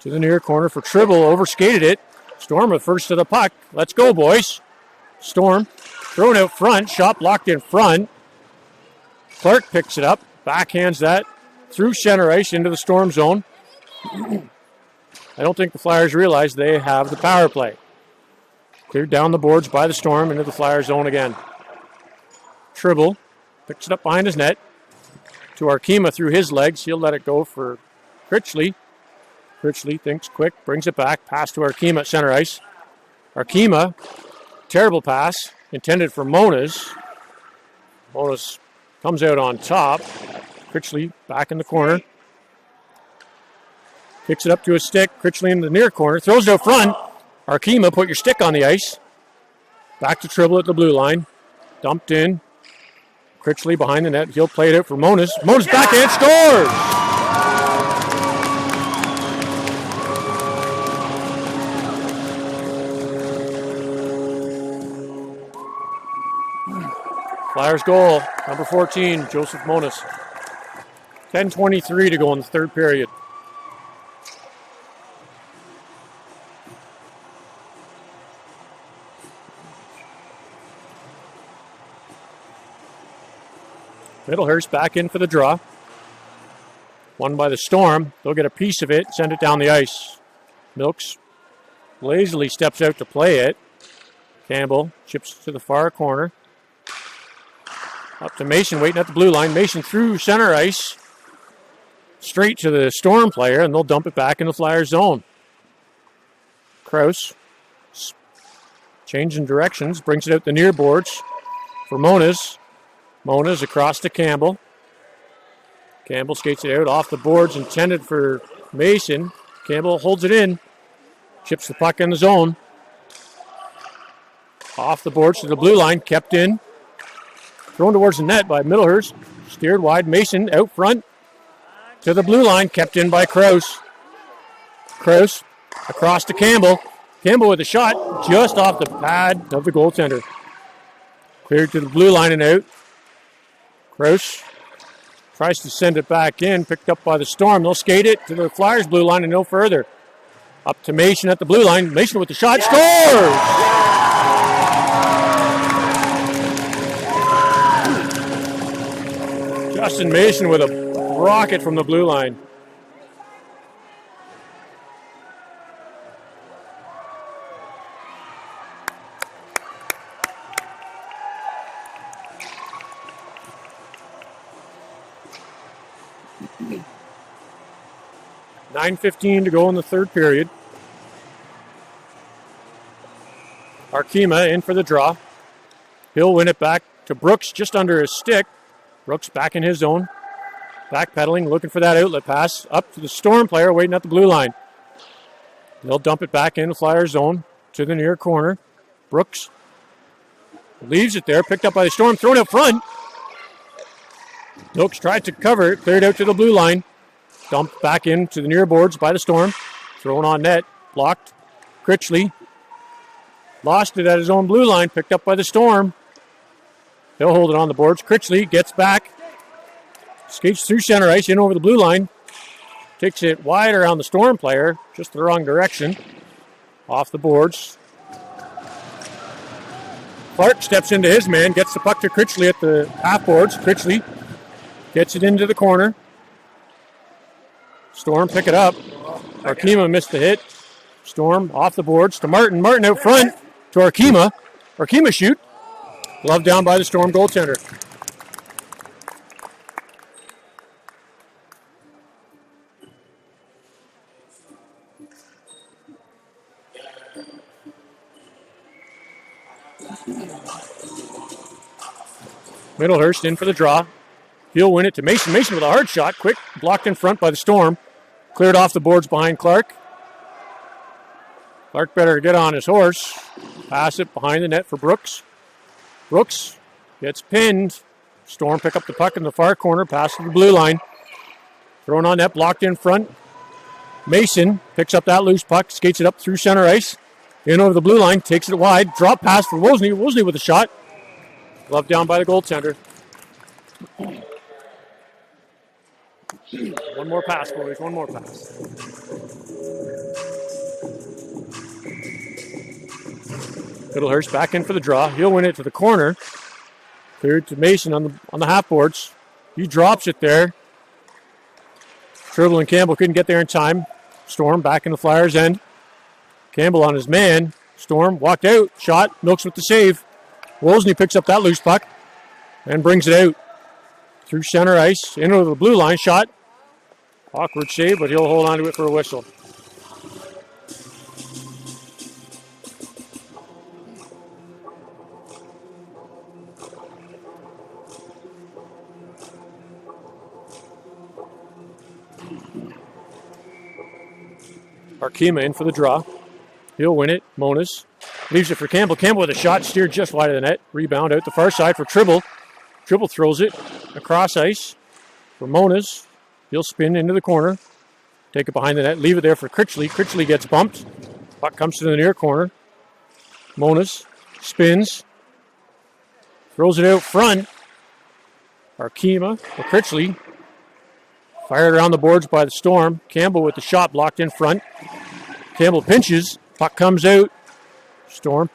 To the near corner for Tribble. Overskated it. Storm with first to the puck. Let's go, boys. Storm thrown out front. Shot blocked in front. Clark picks it up. Backhands that through center ice into the Storm zone. I don't think the Flyers realize they have the power play. Cleared down the boards by the Storm into the Flyers zone again. Tribble picks it up behind his net. To Arkema through his legs. He'll let it go for Critchley. Critchley thinks quick, brings it back. Pass to Arkema at center ice. Arkema, terrible pass, intended for Monas. Monas comes out on top. Critchley back in the corner. Kicks it up to his stick. Critchley in the near corner. Throws it out front. Arkema, put your stick on the ice. Back to Tribble at the blue line. Dumped in. Critchley behind the net. He'll play it out for Monas. Monas backhand scores! Flyers goal, number 14, Joseph Monas. 10:23 to go in the third period. Middlehurst back in for the draw. Won by the Storm. They'll get a piece of it, send it down the ice. Milks lazily steps out to play it. Campbell chips to the far corner. Up to Mason, waiting at the blue line. Mason through center ice. Straight to the Storm player, and they'll dump it back in the Flyers zone. Kraus, changing directions, brings it out the near boards for Monas. Monas across to Campbell. Campbell skates it out off the boards, intended for Mason. Campbell holds it in. Chips the puck in the zone. Off the boards to the blue line, kept in. Thrown towards the net by Middlehurst. Steered wide. Mason out front to the blue line. Kept in by Kraus. Kraus across to Campbell. Campbell with a shot just off the pad of the goaltender. Cleared to the blue line and out. Kraus tries to send it back in. Picked up by the Storm. They'll skate it to the Flyers blue line and no further. Up to Mason at the blue line. Mason with the shot. Scores! Justin Mason with a rocket from the blue line. .9:15 to go in the third period. Arkema in for the draw. He'll win it back to Brooks just under his stick. Brooks back in his zone. Backpedaling, looking for that outlet pass. Up to the Storm player, waiting at the blue line. They'll dump it back in the Flyers zone to the near corner. Brooks leaves it there, picked up by the Storm, thrown out front. Milks tried to cover it, cleared out to the blue line. Dumped back into the near boards by the Storm. Thrown on net, blocked. Critchley lost it at his own blue line, picked up by the Storm. He'll hold it on the boards. Critchley gets back. Skates through center ice, in over the blue line. Takes it wide around the Storm player, just the wrong direction. Off the boards. Clark steps into his man, gets the puck to Critchley at the half boards. Critchley gets it into the corner. Storm pick it up. Arkema missed the hit. Storm off the boards to Martin. Martin out front to Arkema. Arkema shoot. Glove down by the Storm goaltender. Middlehurst in for the draw. He'll win it to Mason. Mason with a hard shot. Quick, blocked in front by the Storm. Cleared off the boards behind Clark. Clark better get on his horse. Pass it behind the net for Brooks. Brooks gets pinned. Storm pick up the puck in the far corner, pass to the blue line. Thrown on net, blocked in front. Mason picks up that loose puck, skates it up through center ice. In over the blue line, takes it wide. Drop pass for Wozni. Wozni with a shot. Glove down by the goaltender. One more pass, boys. One more pass. Fiddlehurst back in for the draw. He'll win it to the corner. Cleared to Mason on the half boards. He drops it there. Tribble and Campbell couldn't get there in time. Storm back in the Flyers' end. Campbell on his man. Storm walked out. Shot. Milks with the save. Wozni picks up that loose puck and brings it out through center ice. Into the blue line. Shot. Awkward save, but he'll hold on to it for a whistle. Arkema in for the draw. He'll win it. Monas leaves it for Campbell. Campbell with a shot, steered just wide of the net. Rebound out the far side for Tribble. Tribble throws it across ice for Monas. He'll spin into the corner. Take it behind the net. Leave it there for Critchley. Critchley gets bumped. Puck comes to the near corner. Monas spins. Throws it out front. Arkema for Critchley. Fired around the boards by the Storm. Campbell with the shot blocked in front. Campbell pinches. Puck comes out. Storm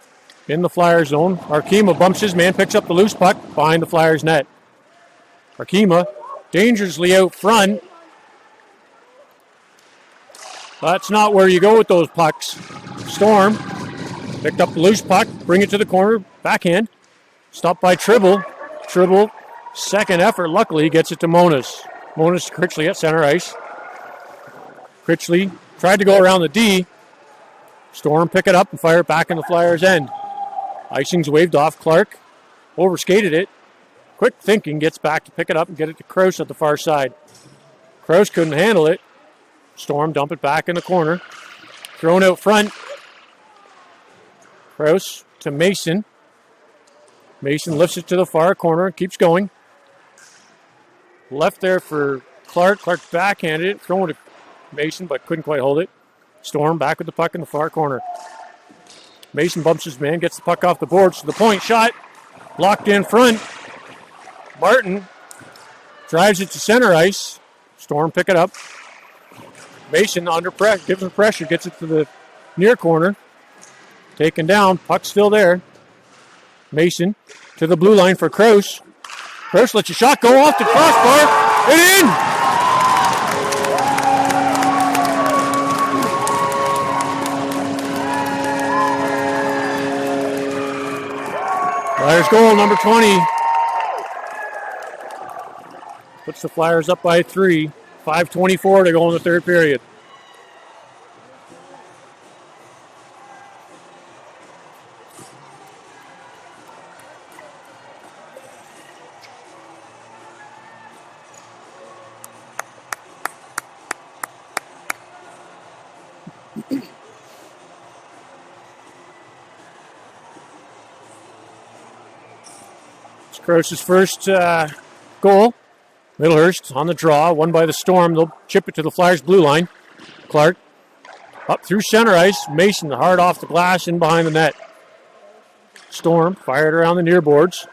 in the Flyers zone. Arkema bumps his man, picks up the loose puck behind the Flyers net. Arkema dangerously out front. That's not where you go with those pucks. Storm picked up the loose puck, bring it to the corner, backhand. Stopped by Tribble. Tribble, second effort, luckily gets it to Monas. Monas to Critchley at center ice. Critchley tried to go around the D. Storm pick it up and fire it back in the Flyers' end. Icing's waved off. Clark overskated it. Quick thinking, gets back to pick it up and get it to Krause at the far side. Krause couldn't handle it. Storm dump it back in the corner. Thrown out front. Krause to Mason. Mason lifts it to the far corner, keeps going. Left there for Clark. Clark backhanded it, thrown to Mason, but couldn't quite hold it. Storm back with the puck in the far corner. Mason bumps his man, gets the puck off the boards to the point. Shot blocked in front. Martin drives it to center ice. Storm pick it up. Mason under pressure, gives him pressure, gets it to the near corner. Taken down, puck still there. Mason to the blue line for Krause. Krause lets a shot go off the crossbar and in! Flyers goal, number 20. Puts the Flyers up by 3. 5:24 to go in the third period. It's Krause's first goal. Middlehurst on the draw, won by the Storm. They'll chip it to the Flyers' blue line. Clark up through center ice. Mason hard off the glass in behind the net. Storm fired around the near boards.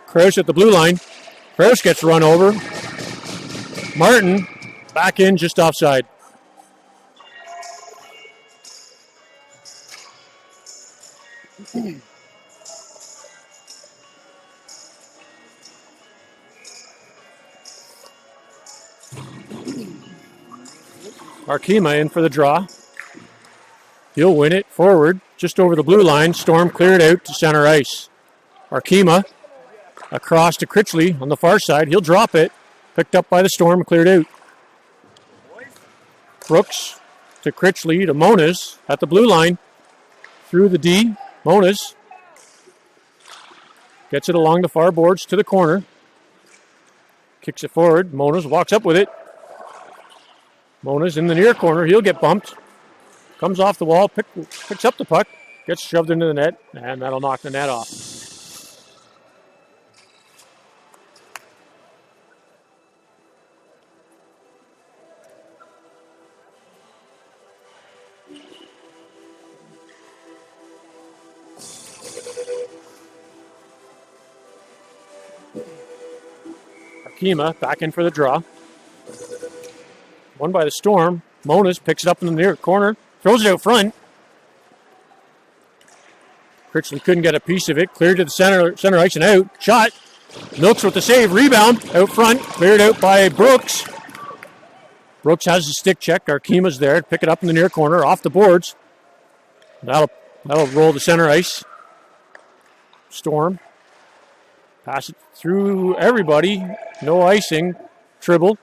Krause at the blue line. Krause gets run over. Martin back in just offside. Arkema in for the draw. He'll win it forward, just over the blue line. Storm cleared out to center ice. Arkema across to Critchley on the far side. He'll drop it. Picked up by the Storm, cleared out. Brooks to Critchley to Monas at the blue line. Through the D. Monas gets it along the far boards to the corner. Kicks it forward. Monas walks up with it. Mona's in the near corner. He'll get bumped. Comes off the wall, picks up the puck, gets shoved into the net, and that'll knock the net off. Arkema back in for the draw. Won by the Storm. Monas picks it up in the near corner. Throws it out front. Critchley couldn't get a piece of it. Cleared to the center ice and out. Shot. Milks with the save. Rebound. Out front. Cleared out by Brooks. Brooks has the stick check. Arkema's there to pick it up in the near corner. Off the boards. That'll roll the center ice. Storm. Pass it through everybody. No icing. Tribble.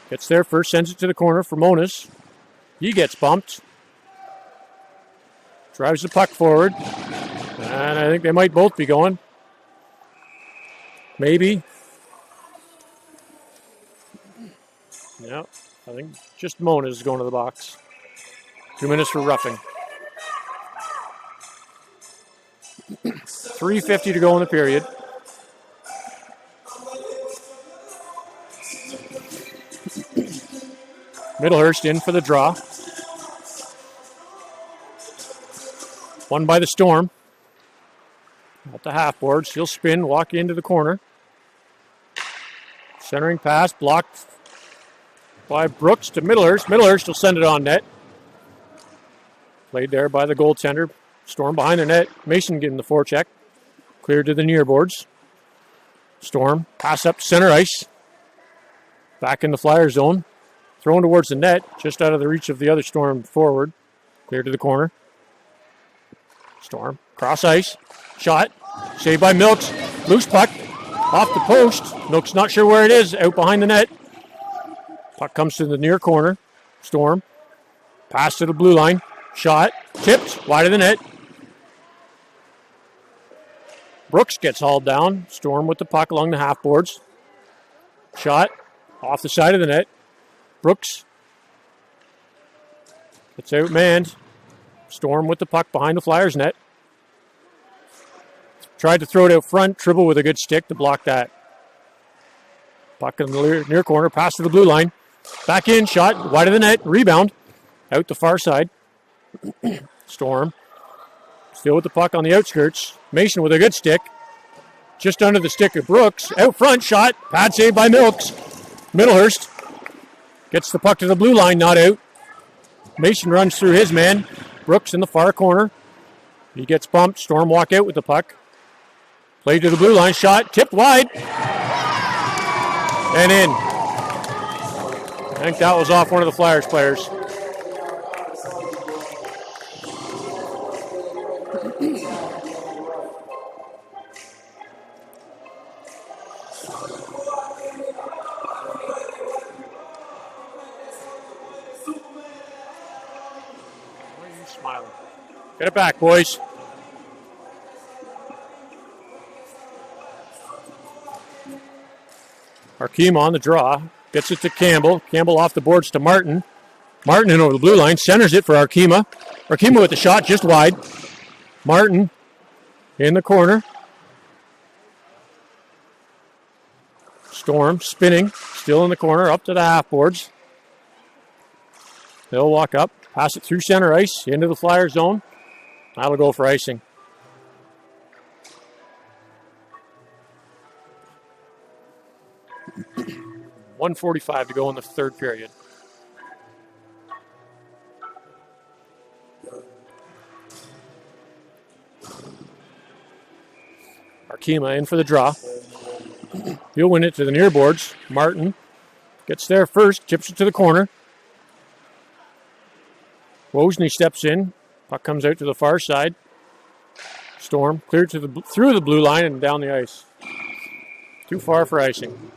Gets there first. Sends it to the corner for Monas. He gets bumped. Drives the puck forward. And I think they might both be going. Maybe. Yeah, I think just Monas is going to the box. 2 minutes for roughing. 3:50 to go in the period. Middlehurst in for the draw. Won by the Storm. At the half boards. He'll spin, walk into the corner. Centering pass, blocked by Brooks to Middlehurst. Middlehurst will send it on net. Played there by the goaltender. Storm behind the net. Mason getting the forecheck. Cleared to the near boards. Storm, pass up to center ice. Back in the Flyer zone. Thrown towards the net, just out of the reach of the other Storm forward. Cleared to the corner. Storm, cross ice. Shot. Saved by Milks. Loose puck. Off the post. Milks not sure where it is. Out behind the net. Puck comes to the near corner. Storm. Pass to the blue line. Shot. Tipped. Wide of the net. Brooks gets hauled down. Storm with the puck along the half boards. Shot. Off the side of the net. Brooks. It's outmanned. Storm with the puck behind the Flyers net. Tried to throw it out front. Tribble with a good stick to block that. Puck in the near corner. Pass to the blue line. Back in. Shot. Wide of the net. Rebound. Out the far side. Storm. Still with the puck on the outskirts. Mason with a good stick. Just under the stick of Brooks. Out front. Shot. Pad save by Milks. Middlehurst. Gets the puck to the blue line. Not out. Mason runs through his man. Brooks in the far corner. He gets bumped. Storm walk out with the puck. Play to the blue line. Shot. Tipped wide. And in. I think that was off one of the Flyers players. Why are you smiling? Get it back, boys. Arkema on the draw. Gets it to Campbell. Campbell off the boards to Martin. Martin in over the blue line. Centers it for Arkema. Arkema with the shot just wide. Martin in the corner. Storm spinning. Still in the corner. Up to the half boards. They'll walk up. Pass it through center ice. Into the Flyer zone. That'll go for icing. .145 to go in the third period. Arkema in for the draw. He'll win it to the near boards. Martin gets there first, tips it to the corner. Wozni steps in. Puck comes out to the far side. Storm cleared to through the blue line and down the ice. Too far for icing.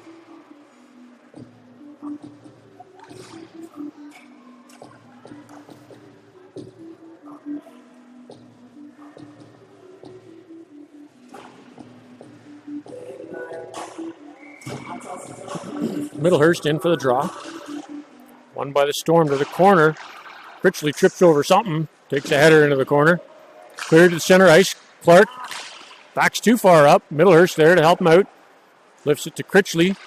Middlehurst in for the draw. Won by the Storm to the corner. Critchley trips over something. Takes a header into the corner. Cleared to the center ice. Clark backs too far up. Middlehurst there to help him out. Lifts it to Critchley.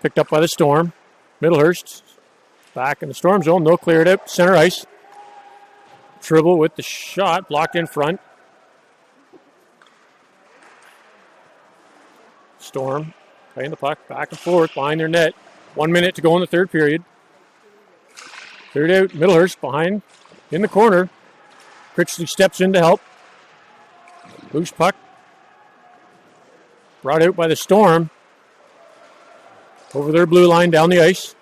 Picked up by the Storm. Middlehurst back in the Storm zone. They'll clear it out. Center ice. Tribble with the shot, blocked in front. Storm playing the puck back and forth behind their net. 1 minute to go in the third period. Third out, Middlehurst behind in the corner. Critchley steps in to help. Loose puck. Brought out by the Storm. Over their blue line down the ice.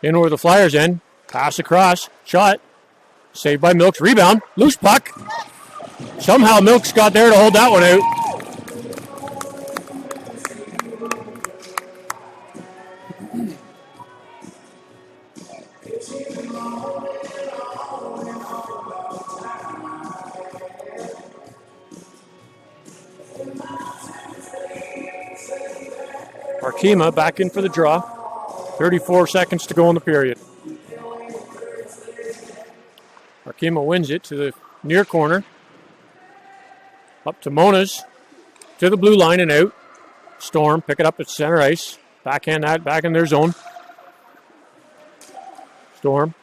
In where the Flyers end. Pass across. Shot. Saved by Milks. Rebound. Loose puck. Somehow Milks got there to hold that one out. Arkema back in for the draw. 34 seconds to go in the period. Arkema wins it to the near corner. Up to Monas. To the blue line and out. Storm pick it up at center ice. Backhand that back in their zone. Storm.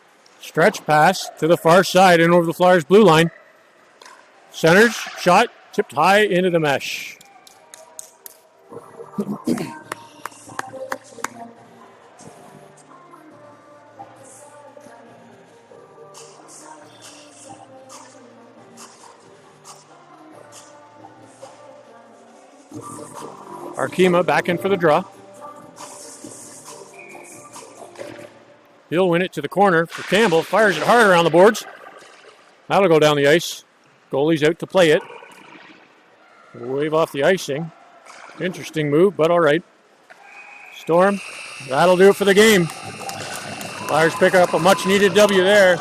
Stretch pass to the far side and over the Flyers blue line. Centers. Shot. Tipped high into the mesh. Arkema back in for the draw. He'll win it to the corner for Campbell. Fires it hard around the boards. That'll go down the ice. Goalie's out to play it. Wave off the icing. Interesting move, but all right. Storm, that'll do it for the game. Flyers pick up a much-needed W there.